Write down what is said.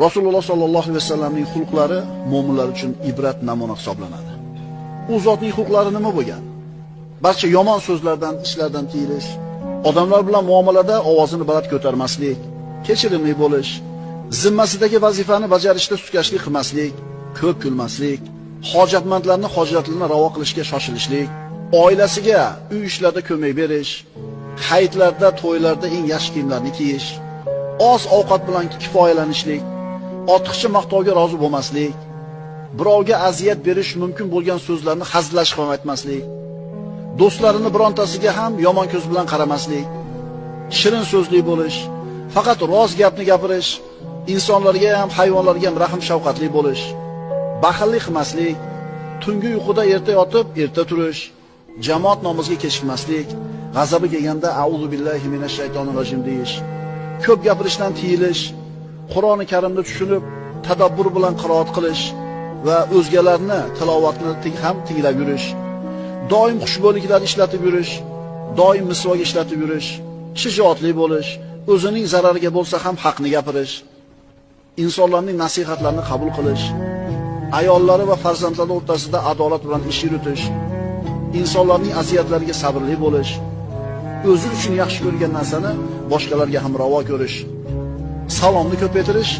Rasululloh sollallohu alayhi vasallamning xulqlari mu'minlar uchun ibrat namuna hisoblanadi. U zotning xulqlari nima bo'lgan? Barcha yomon so'zlardan, ishlardan tiyilish, odamlar bilan muomalada ovozini baland ko'tarmaslik, kechirimli bo'lish, zimmasidagi vazifani bajarishda sustkashlik qilmaslik, ko'p kulmaslik, hojatmandlarning hojatlarini ravo qilishga shoshilishlik, oilasiga uy ishlarida ko'mak berish, hayitlarda, to'ylarda eng yaxshi kiyimlarni kiyish, oz ovqat bilan kifoyalanishlik, ortiqcha maqtovga rozi bo'lmaslik, birovga aziyat berish mumkin bo'lgan so'zlarni hazillashib ham aytmaslik, do'stlarini birontasiga ham yomon ko'z bilan qaramaslik, shirin so'zli bo'lish, faqat rost gapni gapirish, insonlarga ham hayvonlarga ham rahm shafqatli bo'lish, baxillik qilmaslik, tungi uyquda erta yotib, erta turish, jamoat namoziga kechikmaslik, g'azabi kelganda a'udhu billahi minash shaytonir rojim deyish, ko'p gapirishdan tiyilish, Qur'oni Karimni tushunib, tadabbur bilan qiroat qilish va o'zgalarni tilovatni ham tinglab yurish, doim xushbo'yliklar ishlatib yurish, doim misvok ishlatib yurish, shijoatli bo'lish, o'zining zarariga bo'lsa ham haqni gapirish, insonlarning nasihatlarini qabul qilish, ayollari va farzandlari o'rtasida adolat bilan ish yuritish, insonlarning aziyatlariga sabrli bo'lish, o'zi uchun yaxshi ko'rgan narsani boshqalarga ham ravo ko'rish, salomni ko'paytirish.